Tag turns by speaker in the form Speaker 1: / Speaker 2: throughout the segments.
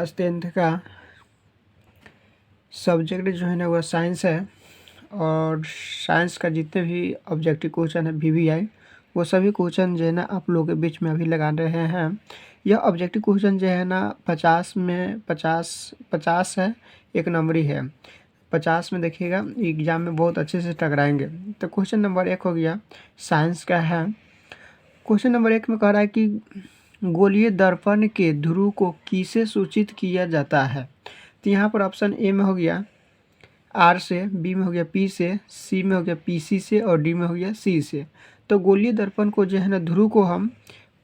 Speaker 1: Class 10th का subject जो है ना वह साइंस है। और साइंस का जितने भी ऑब्जेक्टिव क्वेश्चन है VVI वो सभी क्वेश्चन जो है ना आप लोगों के बीच में अभी लगा रहे हैं। यह ऑब्जेक्टिव क्वेश्चन जो है ना 50 में 50 है, एक नंबरी है। 50 में देखिएगा एग्जाम में बहुत अच्छे से टकराएंगे। तो क्वेश्चन नंबर 1 हो गया, साइंस का है। क्वेश्चन नंबर 1 में कह रहा है कि गोलीय दर्पण के ध्रुव को किसे सूचित किया जाता है। तो यहाँ पर ऑप्शन ए में हो गया R से, बी में हो गया P से, सी में हो गया PC से और डी में हो गया C से। तो गोलीय दर्पण को जो है ना ध्रुव को हम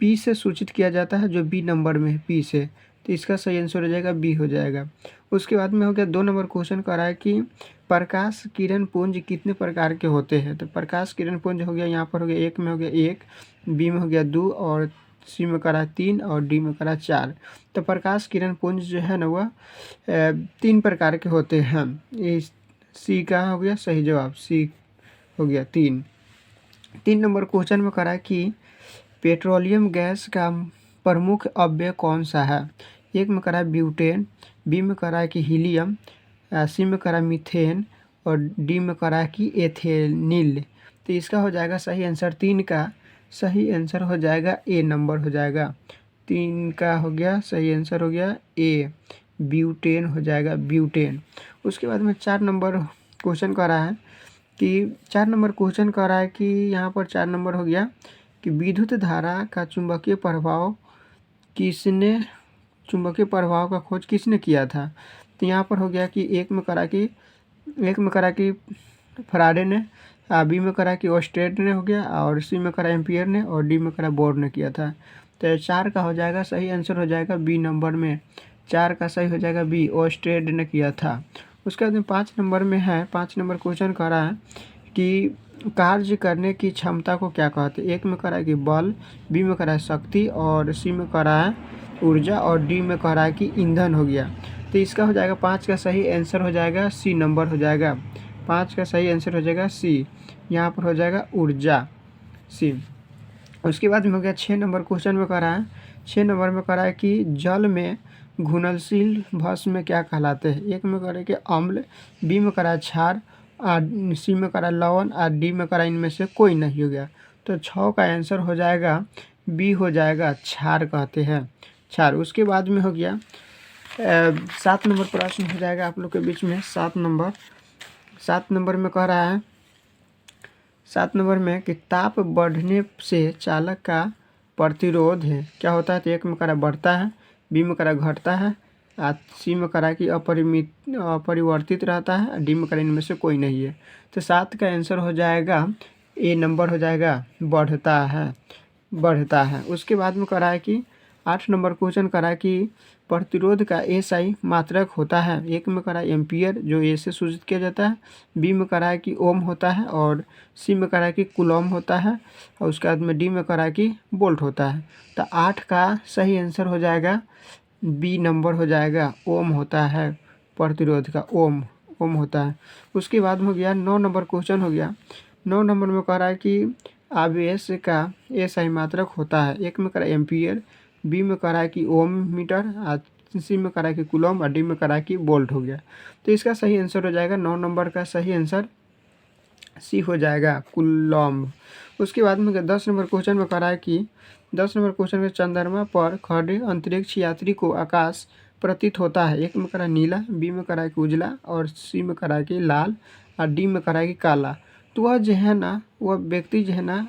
Speaker 1: P से सूचित किया जाता है, जो B नंबर में है P से। तो इसका सही आंसर हो जाएगा B हो जाएगा। उसके बाद में हो गया 2 नंबर क्वेश्चन कर रहा है कि प्रकाश किरण पुंज कितने प्रकार के होते हैं। तो प्रकाश किरण पुंज हो गया, यहाँ पर हो गया 1 में हो गया 1, बी में हो गया 2 और सी में करा 3 और डी में करा 4। तो प्रकाश किरण पुंज जो है ना वह 3 प्रकार के होते हैं। इस सी का हो गया सही जवाब, सी हो गया 3। 3 नंबर क्वेश्चन में करा कि पेट्रोलियम गैस का प्रमुख अवयव कौन सा है। 1 में करा ब्यूटेन, बी में करा कि हीलियम, सी में करा मीथेन और डी में करा कि एथेनिल। तो इसका हो जाएगा सही आंसर 3 का सही आंसर हो जाएगा ए नंबर हो जाएगा। 3 का हो गया सही आंसर हो गया ए, ब्यूटेन हो जाएगा ब्यूटेन। उसके बाद में 4 नंबर क्वेश्चन कर रहा है कि 4 नंबर क्वेश्चन कर रहा है कि यहाँ पर 4 नंबर हो गया कि विद्युत धारा का चुंबकीय प्रभाव का खोज किसने किया था। तो यहाँ पर हो गया कि एक में करा कि फराडे ने, बी में करा कि ऑस्टेड ने हो गया और सी में करा एम्पियर ने और डी में करा बोर ने किया था। तो 4 का हो जाएगा सही आंसर हो जाएगा बी नंबर में, 4 का सही हो जाएगा बी, ऑस्टेड ने किया था। उसके बाद में 5 नंबर में है, 5 नंबर क्वेश्चन कर रहा है कि कार्य करने की क्षमता को क्या कहते हैं। 1 में करा है कि बल, बी में करा है शक्ति और सी में करा है ऊर्जा और डी में कह रहा है कि ईंधन हो गया। तो इसका हो जाएगा 5 का सही आंसर हो जाएगा सी नंबर हो जाएगा, 5 का सही आंसर हो जाएगा सी, यहाँ पर हो जाएगा ऊर्जा सी। उसके बाद में हो गया 6 नंबर क्वेश्चन में कह रहा है, 6 नंबर में कह रहा है कि जल में घुलनशील भस्म में क्या कहलाते हैं। 1 में कह रहा है कि अम्ल, बी में कह रहा है क्षार, सी में कह रहा है लवण और डी में कह रहा है इनमें से कोई नहीं हो गया। तो 6 का आंसर हो जाएगा बी हो जाएगा, क्षार कहते हैं क्षार। उसके बाद में हो गया 7 नंबर प्रश्न हो जाएगा आप लोग के बीच में। 7 नंबर में कह रहा है, 7 नंबर में कि ताप बढ़ने से चालक का प्रतिरोध है क्या होता है। तो 1 में करा बढ़ता है, बी में करा घटता है, सी में करा कि अपरिवर्तित रहता है, डी में करा इनमें से कोई नहीं है। तो 7 का आंसर हो जाएगा ए नंबर हो जाएगा, बढ़ता है। उसके बाद में करा है कि 8 नंबर क्वेश्चन करा कि प्रतिरोध का SI मात्रक होता है। 1 में करा एम्पियर जो ए से सूचित किया जाता है, बी में करा है कि ओम होता है और सी में करा है कि कुलॉम होता है और उसके बाद में डी में करा है कि वोल्ट होता है। तो 8 का सही आंसर हो जाएगा बी नंबर हो जाएगा, ओम होता है प्रतिरोध का, ओम होता है। उसके बाद में हो गया 9 नंबर क्वेश्चन हो गया। 9 नंबर में कह रहा है कि आवेश का SI मात्रक होता है। 1 में करा एम्पियर, बी में करा है कि ओम मीटर, सी में करा है कि कुलॉम और डी में करा है कि वोल्ट हो गया। तो इसका सही आंसर हो जाएगा 9 नंबर का सही आंसर सी हो जाएगा, कुलॉम। उसके बाद में 10 नंबर क्वेश्चन में करा है कि 10 नंबर क्वेश्चन में चंद्रमा पर खड़े अंतरिक्ष यात्री को आकाश प्रतीत होता है। 1 में करा नीला, बी में करा है कि उजला और सी में करा है कि लाल और डी में करा है कि काला। तो वह जो है ना वह व्यक्ति जो है ना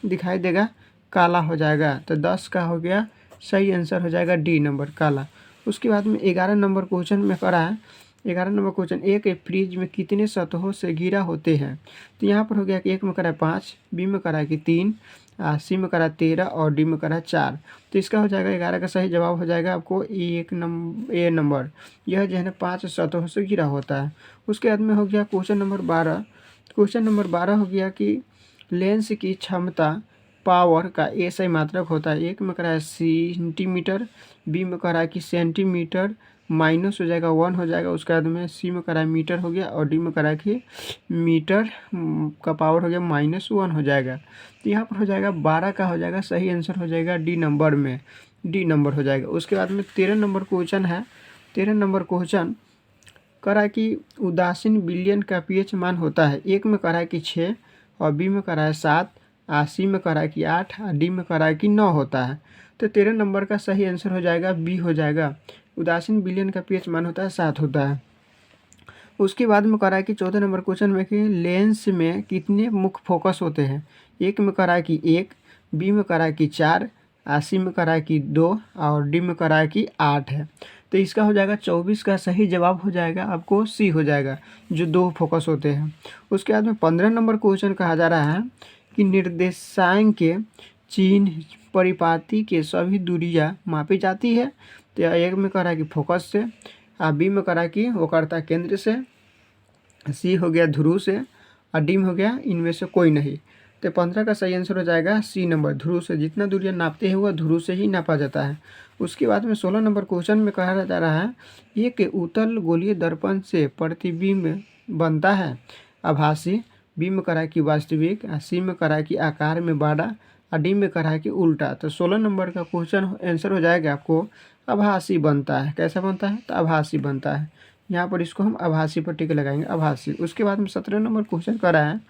Speaker 1: दिखाई देगा काला हो जाएगा। तो 10 का हो गया सही आंसर हो जाएगा डी नंबर, काला। उसके बाद में 11 नंबर क्वेश्चन में करा है, 11 नंबर क्वेश्चन, एक फ्रिज में कितने सतहों से घिरा होते हैं। तो यहाँ पर हो गया कि 1 में करा है 5, बी में करा है कि 3, सी में करा है 13 और डी में करा है 4। तो इसका हो जाएगा 11 का सही जवाब हो जाएगा आपको ए नंबर, यह जो है ना 5 सतहों से घिरा होता है। उसके बाद में हो गया क्वेश्चन नंबर 12। क्वेश्चन नंबर 12 हो गया कि लेंस की क्षमता पावर का SI मात्रक होता है। 1 में करा है सेंटीमीटर, बी में करा है कि सेंटीमीटर माइनस हो जाएगा 1 हो जाएगा। उसके बाद में सी में करा है मीटर हो गया और डी में करा है कि मीटर का पावर हो गया -1 हो जाएगा। तो यहाँ पर हो जाएगा 12 का हो जाएगा सही आंसर हो जाएगा डी नंबर में, डी नंबर हो जाएगा। उसके बाद में 13 नंबर क्वेश्चन है। 13 नंबर क्वेश्चन करा कि उदासीन विलयन का पीएच मान होता है। एक में करा कि 6 और बी में करा है 7, सी में करा कि 8 और डी में करा कि 9 होता है। तो 13 नंबर का सही आंसर हो जाएगा बी हो जाएगा। उदासीन विलयन का पीएच मान होता है 7 होता है। उसके बाद में करा कि 14 नंबर क्वेश्चन में कि लेंस में कितने मुख्य फोकस होते हैं। एक में करा कि 1, बी में करा कि 4, सी में करा कि 2 और डी में करा कि 8 है। तो इसका हो जाएगा 24 का सही जवाब हो जाएगा आपको सी हो जाएगा, जो 2 फोकस होते हैं। उसके बाद में 15 नंबर क्वेश्चन कहा जा रहा है कि निर्देशांक के चिन्ह परिपाटी के सभी दूरियां मापी जाती है। तो एक में करा कि फोकस से, बी में करा कि वक्रता केंद्र से, सी हो गया ध्रुव से और डी में हो गया इनमें से कोई नहीं। तो 15 का सही आंसर हो जाएगा सी नंबर, ध्रुव से। जितना दूरियां नापते हैं वह ध्रुव से ही नापा जाता है। उसके बाद में 16 नंबर क्वेश्चन में कहा जा रहा है एक उत्तल गोलीय दर्पण से प्रतिबिंब बनता है। आभासी, बी में करा कि वास्तविक, सी में करा कि आकार में बड़ा और डी में करा कि उल्टा। तो 16 नंबर का क्वेश्चन आंसर हो जाएगा आपको आभासी बनता है। कैसा बनता है? तो आभासी बनता है। यहाँ पर इसको हम आभासी पर टिक लगाएंगे, आभासी। उसके बाद में 17 नंबर क्वेश्चन करा है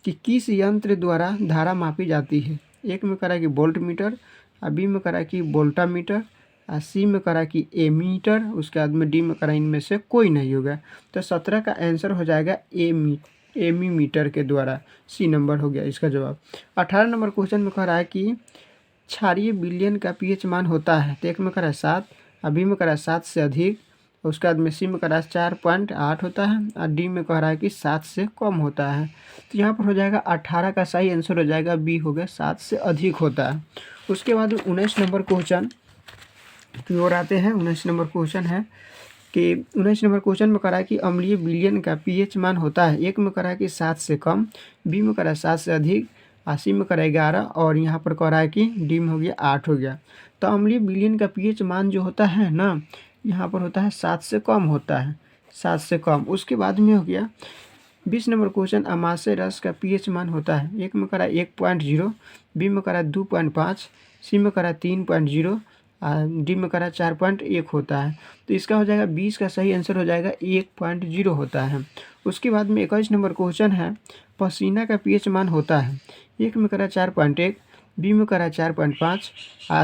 Speaker 1: कि किस यंत्र द्वारा धारा मापी जाती है। एक में करा कि वोल्ट मीटर, बी में करा कि वोल्टामीटर, सी में करा कि एमीटर, उसके बाद में डी में करा इनमें से कोई नहीं होगा। तो 17 का आंसर हो जाएगा एमीमीटर के द्वारा, सी नंबर हो गया इसका जवाब। 18 नंबर क्वेश्चन में कह रहा है कि क्षारीय विलयन का पीएच मान होता है। तो एक में करा 7, बी में करा 7 से अधिक, उसके बाद में सी में करा 4.8 होता है और डी में कह रहा है कि 7 से कम होता है। तो यहाँ पर हो जाएगा 18 का सही आंसर हो जाएगा बी हो गया, 7 से अधिक होता है। उसके बाद 19 नंबर क्वेश्चन की ओर आते हैं। 19 नंबर क्वेश्चन है कि 19 नंबर क्वेश्चन में करा कि अम्लीय विलयन का पीएच मान होता है। एक में करा कि 7 से कम, बी में करा 7 से अधिक, सी में करा 11 और यहाँ पर कह रहा है कि डी में हो गया 8 हो गया। तो अम्लीय विलयन का पीएच मान जो होता है ना, यहाँ पर होता है 7 से कम होता है, 7 से कम। उसके बाद में हो गया 20 नंबर क्वेश्चन अमाशय रस का पीएच मान होता है। एक में करा 1.0, बी में करा 2.5, सी में करा 3.0, डी में करा 4.1 होता है। तो इसका हो जाएगा 20 का सही आंसर हो जाएगा 1.0 होता है। उसके बाद में 21 नंबर क्वेश्चन है पसीना का पीएच मान होता है। एक में करा 4.1, बी में करा 4.5,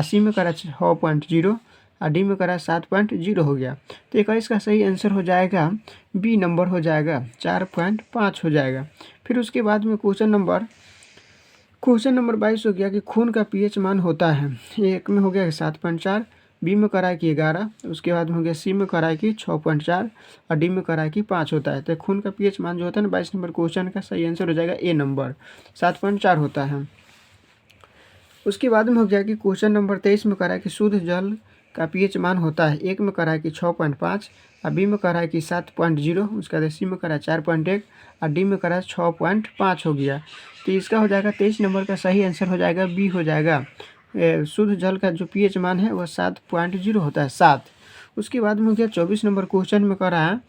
Speaker 1: सी में करा 6.0 और डी में करा 7.0 हो गया। तो 21 का सही आंसर हो जाएगा बी नंबर हो जाएगा, 4.5 हो जाएगा। फिर उसके बाद में क्वेश्चन नंबर 22 हो गया कि खून का पीएच मान होता है। एक में हो गया 7.4, बी में करा कि 11, उसके बाद में हो गया सी में करा कि 6.4 और डी में करा कि 5 होता है। तो खून का पीएच मान जो होता है ना 22 नंबर क्वेश्चन का सही आंसर हो जाएगा ए नंबर, 7.4 होता है। उसके बाद में हो गया कि क्वेश्चन नंबर 23 में करा कि शुद्ध जल का पीएच मान होता है। एक में करा कि 6.5, बी में करा कि 7.0, उसके बाद सी में करा 4.1 और डी में करा 6.5 हो गया। तो इसका हो जाएगा 23 नंबर का सही आंसर हो जाएगा बी हो जाएगा। शुद्ध जल का जो पीएच मान है वह 7.0 होता है, 7। उसके बाद में हो गया 24 नंबर क्वेश्चन में कह रहा है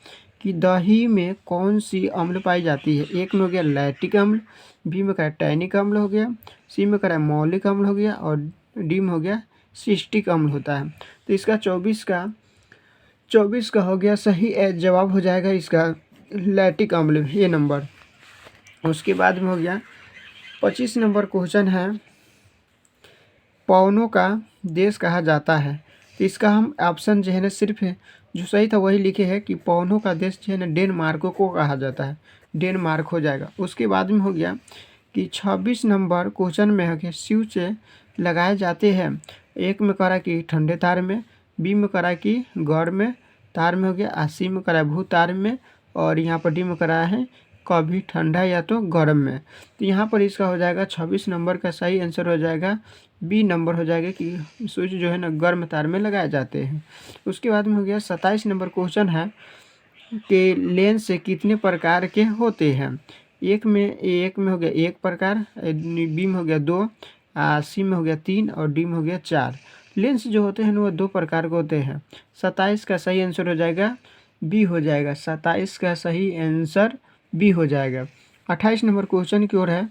Speaker 1: कि दही में कौन सी अम्ल पाई जाती है। एक में हो गया लैक्टिक अम्ल, बी में करा टैनिक अम्ल हो गया, सी में करा मौलिक अम्ल हो गया और डी में हो गया सिस्टिक अम्ल होता है। तो इसका 24 का हो गया सही जवाब हो जाएगा इसका लैक्टिक अम्ल, ये नंबर। उसके बाद में हो गया 25 नंबर क्वेश्चन है पवनों का देश कहा जाता है। तो इसका हम ऑप्शन जो है ना सिर्फ जो सही था वही लिखे हैं कि पवनों का देश जो है ना डेनमार्क को कहा जाता है, डेनमार्क हो जाएगा। उसके बाद में हो गया कि 26 नंबर क्वेश्चन में है कि स्विच लगाए जाते हैं। एक में करा कि ठंडे तार में, बी में करा कि गर्म तार में हो गया, सी में करा भू तार में और यहाँ पर डी में करा है कभी ठंडा या तो गर्म में। तो यहाँ पर इसका हो जाएगा 26 नंबर का सही आंसर हो जाएगा बी नंबर हो जाएगा कि स्विच जो है ना गर्म तार में लगाए जाते हैं। उसके बाद में हो गया 27 नंबर क्वेश्चन है कि लेंस से कितने प्रकार के होते हैं। एक में हो गया 1 प्रकार, बी में हो गया 2, सी में हो गया 3 और डी में हो गया 4। लेंस जो होते हैं वो 2 प्रकार के होते हैं। 27 का सही आंसर हो जाएगा बी हो जाएगा, 27 का सही आंसर बी हो जाएगा। 28 नंबर क्वेश्चन की ओर है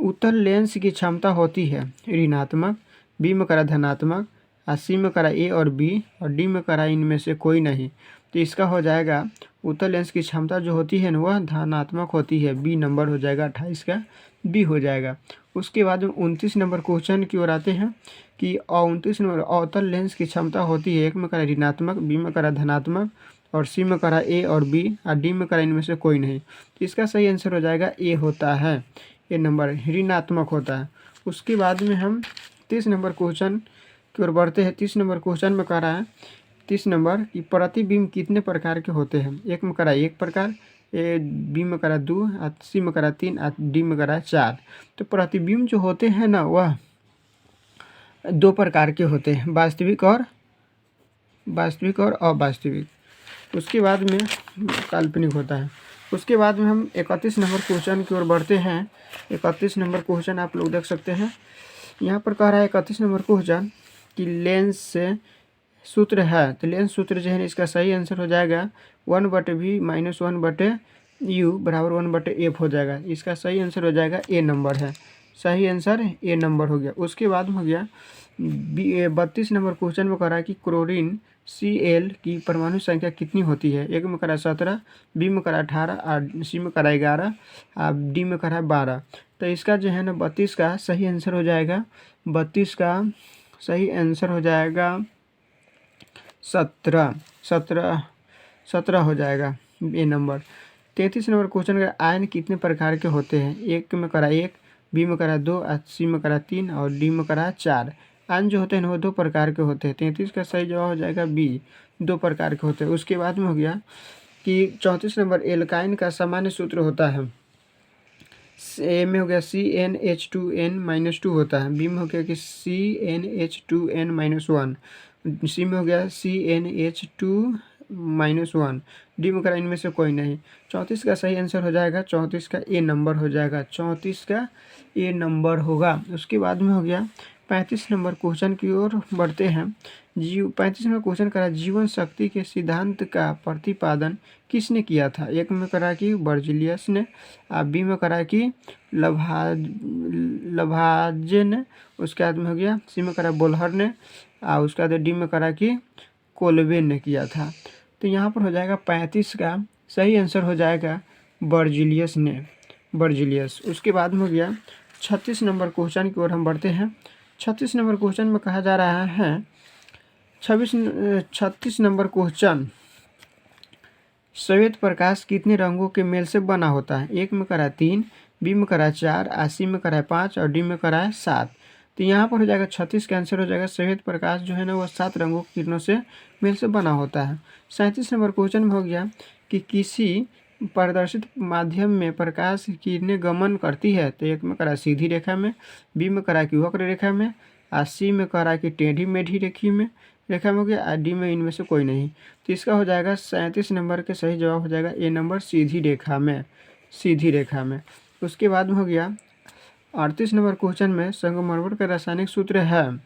Speaker 1: उत्तल लेंस की क्षमता होती है ऋणात्मक, बी में करा धनात्मक, और सी में करा ए और बी और डी में करा इनमें से कोई नहीं। तो इसका हो जाएगा उत्तल लेंस की क्षमता जो होती है ना वह धनात्मक होती है, बी नंबर हो जाएगा, 28 का बी हो जाएगा। उसके बाद में 29 नंबर क्वेश्चन की ओर आते हैं कि 29 नंबर अवतल लेंस की क्षमता होती है, एक में करा ऋणात्मक, बी में करा धनात्मक और सी में करा ए और बी और डी में करा इनमें से कोई नहीं। तो इसका सही आंसर हो जाएगा ए होता है, ए नंबर ऋणात्मक होता है। उसके बाद में हम 30 नंबर क्वेश्चन की ओर बढ़ते हैं। 30 नंबर क्वेश्चन में कह रहा है 30 नंबर कि प्रतिबिंब कितने प्रकार के होते हैं, एक में करा एक प्रकार, ए बी में करा 2, सी में करा 3, डी में करा 4। तो प्रतिबिंब जो होते हैं ना वह 2 प्रकार के होते हैं, वास्तविक और अवास्तविक। उसके बाद में काल्पनिक होता है। उसके बाद में हम 31 नंबर क्वेश्चन की ओर बढ़ते हैं। 31 नंबर क्वेश्चन आप लोग देख सकते हैं, यहाँ पर कह रहा है 31 नंबर क्वेश्चन कि लेंस से सूत्र है, तो लेंस सूत्र जो है इसका सही आंसर हो जाएगा 1/v - 1/u बराबर 1/f हो जाएगा। इसका सही आंसर हो जाएगा ए नंबर है, सही आंसर ए नंबर हो गया। उसके बाद में हो गया 32 नंबर क्वेश्चन में कह रहा है कि क्लोरीन Cl की परमाणु संख्या कितनी होती है, एक में करा 17, बी में करा 18 और सी में करा 11 और डी में करा 12। तो इसका जो है ना 32 का सही आंसर हो जाएगा, 32 का सही आंसर हो जाएगा 17 हो जाएगा ए नंबर। 33 नंबर क्वेश्चन का आयन कितने प्रकार के होते हैं, एक में करा 1, बी में करा 2, सी में करा 3 और डी में करा 4। आयन जो होते हैं वो 2 प्रकार के होते हैं। 33 का सही जवाब हो जाएगा बी, 2 प्रकार के होते हैं। उसके बाद में हो गया कि 34 नंबर एल्काइन का सामान्य सूत्र होता है, ए में हो गया CnH2n-2 होता है, बी में हो गया कि CnH2n-1, सी में हो गया CnH2-1, डी में करा इनमें से कोई नहीं। 34 का सही आंसर हो जाएगा 34 का ए नंबर हो जाएगा, 34 का ए नंबर होगा। उसके बाद में हो गया 35 नंबर क्वेश्चन की ओर बढ़ते हैं। 35 नंबर क्वेश्चन करा जीवन शक्ति के सिद्धांत का प्रतिपादन किसने किया था, एक में करा कि बर्जिलियस ने, बी में करा कि लभाजे ने, उसके बाद में हो गया सी में करा बोल्हर ने और उसके बाद डी में करा कि कोलबे ने किया था। तो यहाँ पर हो जाएगा 35 का सही आंसर हो जाएगा बर्जिलियस ने, बर्जिलियस। उसके बाद में हो गया 36 नंबर क्वेश्चन की ओर हम बढ़ते हैं। 36 नंबर क्वेश्चन में कहा जा रहा है 36 नंबर क्वेश्चन श्वेत प्रकाश कितने रंगों के मेल से बना होता है, एक में करा 3, बी में करा 4, सी में करा 5 और डी में करा 7। तो यहाँ पर हो जाएगा 36 का आंसर हो जाएगा श्वेत प्रकाश जो है ना वह 7 रंगों की किरणों से मेल से बना होता है। 37 नंबर क्वेश्चन में हो गया कि किसी प्रदर्शित माध्यम में प्रकाश की किरणें गमन करती है, तो एक में करा सीधी रेखा में, बी में करा कि वक्र रेखा में, सी में करा कि टेढ़ी मेढ़ी रेखा में हो गया, डी में इनमें से कोई नहीं। तो इसका हो जाएगा 37 नंबर के सही जवाब हो जाएगा ए नंबर, सीधी रेखा में, सीधी रेखा में। उसके बाद में हो गया 38 नंबर क्वेश्चन में संगमरमर का रासायनिक सूत्र है,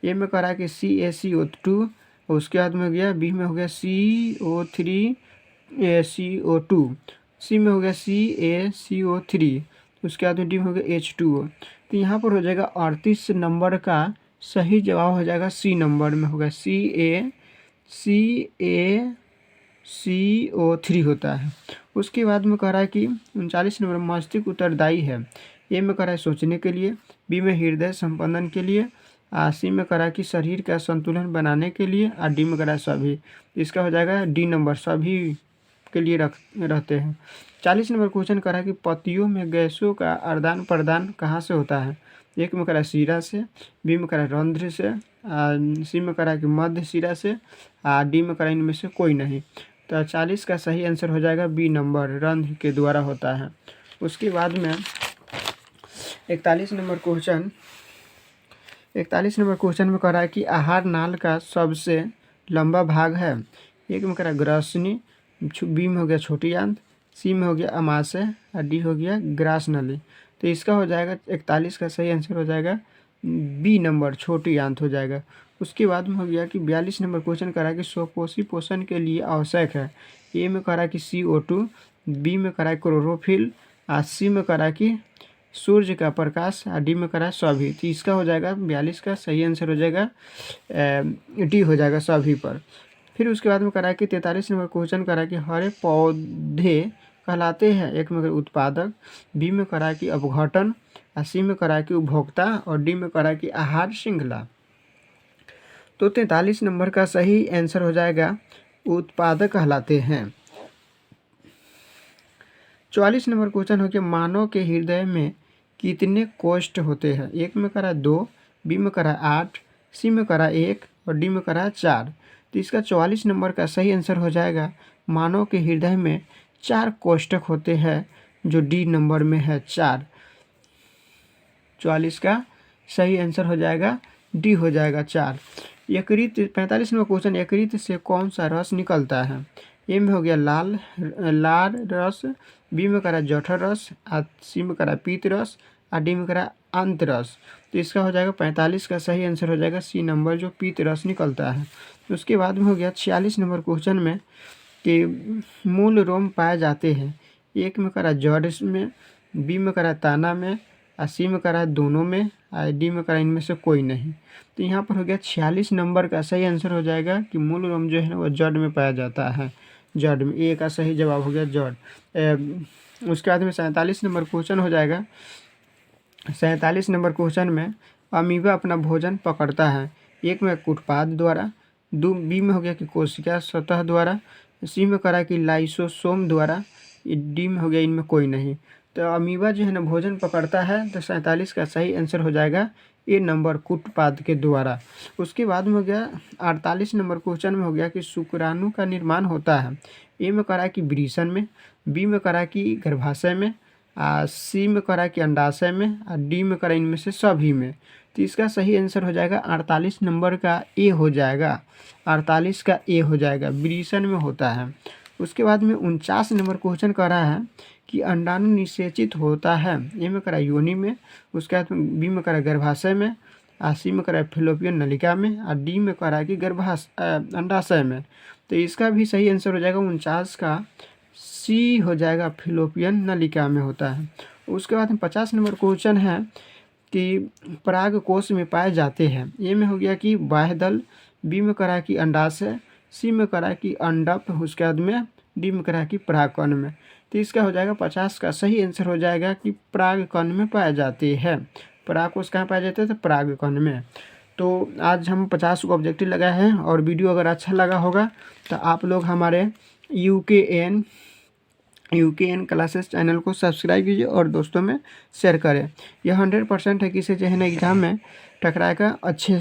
Speaker 1: ए में करा कि CaCO2, उसके बाद में हो गया बी में हो गया CO3CO2, सी में हो गया CaCO3, उसके बाद में डी में हो गया H2O। तो यहाँ पर हो जाएगा 38 नंबर का सही जवाब हो जाएगा सी नंबर में होगा, CaCO3 होता है। उसके बाद में कह रहा है कि 39 नंबर मस्तिष्क उत्तरदायी है, ए में कह रहा है सोचने के लिए, बी में हृदय संपादन के लिए, सी में कह रहा है कि शरीर का संतुलन बनाने के लिए और डी में कह रहा है सभी। इसका हो जाएगा डी नंबर, सभी के लिए रहते हैं। 40 नंबर क्वेश्चन कह रहा है कि पत्तियों में गैसों का आदान प्रदान कहाँ से होता है, एक में करा शिरा से, बी में करा रंध्र से, सी में करा कि मध्य शिरा से, डी में करा इनमें से कोई नहीं। तो 40 का सही आंसर हो जाएगा बी नंबर, रंध्र के द्वारा होता है। उसके बाद में 41 नंबर क्वेश्चन में कह रहा है कि आहार नाल का सबसे लंबा भाग है, एक में करा ग्रसनी, बी में हो गया छोटी आंत, सी में हो गया अमाशय और डी हो गया ग्रास नली। तो इसका हो जाएगा 41 का सही आंसर हो जाएगा बी नंबर, छोटी आंत हो जाएगा। उसके बाद में हो गया कि 42 नंबर क्वेश्चन करा कि स्वपोषी पोषण के लिए आवश्यक है, ए में करा कि CO2, बी में करा क्लोरोफिल, सी में करा कि सूर्य का प्रकाश, और डी में करा सभी। तो इसका हो जाएगा 42 का सही आंसर हो जाएगा डी हो जाएगा सभी पर। फिर उसके बाद में करा कि 43 नंबर क्वेश्चन करा कि हरे पौधे कहलाते हैं, एक में उत्पादक, बी में करा कि अपघटन, और सी में करा कि उपभोक्ता, और डी में करा कि आहार श्रृंखला। तो 43 नंबर का सही आंसर हो जाएगा उत्पादक कहलाते हैं। 44 नंबर क्वेश्चन हो कि मानव के हृदय में कितने कोष्ठ होते हैं, एक में करा 2, बी में करा 8, सी में करा 1, और डी में करा 4। तो इसका 44 नंबर का सही आंसर हो जाएगा मानव के हृदय में 4 कोष्ठक होते हैं, जो डी नंबर में है 4। 44 का सही आंसर हो जाएगा डी हो जाएगा 4। यकृत 45 नंबर क्वेश्चन, यकृत से कौन सा रस निकलता है, ए में हो गया लाल रस, बी में करा जठर रस, सी में करा पीत रस, और डी में करा अंत रस। तो इसका हो जाएगा 45 का सही आंसर हो जाएगा सी नंबर, जो पीत रस निकलता है। उसके बाद में हो गया 46 नंबर क्वेश्चन में कि मूल रोम पाए जाते हैं, एक में करा जड़ में, बी में करा ताना में, और सी में करा दोनों में, और डी में करा इनमें से कोई नहीं। तो यहाँ पर हो गया 46 नंबर का सही आंसर हो जाएगा कि मूल रोम जो है ना वो जड़ में पाया जाता है, जड़ में। ए का सही जवाब हो गया जड़। उसके बाद में 47 नंबर क्वेश्चन हो जाएगा। 47 नंबर क्वेश्चन में अमीबा अपना भोजन पकड़ता है, एक में कुटपाद द्वारा, बी में हो गया कि कोशिका सतह द्वारा, सी में करा कि लाइसोसोम द्वारा, डी में हो गया इनमें कोई नहीं। तो अमीबा जो है ना भोजन पकड़ता है, तो 47 का सही आंसर हो जाएगा ए नंबर कुटपाद के द्वारा। उसके बाद में हो गया 48 नंबर क्वेश्चन में हो गया कि शुक्राणु का निर्माण होता है, ए में करा कि वृषण में, बी में करा कि गर्भाशय में, सी में करा कि अंडाशय में, और डी में करा इनमें से सभी में। तो इसका सही आंसर हो जाएगा 48 नंबर का ए हो जाएगा, 48 का ए हो जाएगा, वृषण में होता है। उसके बाद में 49 नंबर क्वेश्चन कर रहा है कि अंडाणु निषेचित होता है, ए में करा योनि में, उसके बाद में बी में करा गर्भाशय में, सी में करा फैलोपियन नलिका में, और डी में करा कि अंडाशय में। तो इसका भी सही आंसर हो जाएगा 49 का सी हो जाएगा, फैलोपियन नलिका में होता है। उसके बाद में 50 नंबर क्वेश्चन है कि पराग कोश में पाए जाते हैं, ए में हो गया कि बाह्यदल, बी में करा कि अंडाशय, सी में करा कि अंडप, उसके बाद में डी में करा कि परागकण में। तो इसका हो जाएगा 50 का सही आंसर हो जाएगा कि परागकण में पाए जाते हैं। पराग कोश कहाँ पाए जाते हैं, तो परागकण में। तो आज हम 50 को ऑब्जेक्टिव लगाए हैं, और वीडियो अगर अच्छा लगा होगा तो आप लोग हमारे यूकेएन क्लासेस चैनल को सब्सक्राइब कीजिए और दोस्तों में शेयर करें। यह 100% है कि इसे जो है ना एग्जाम में टकराएगा अच्छे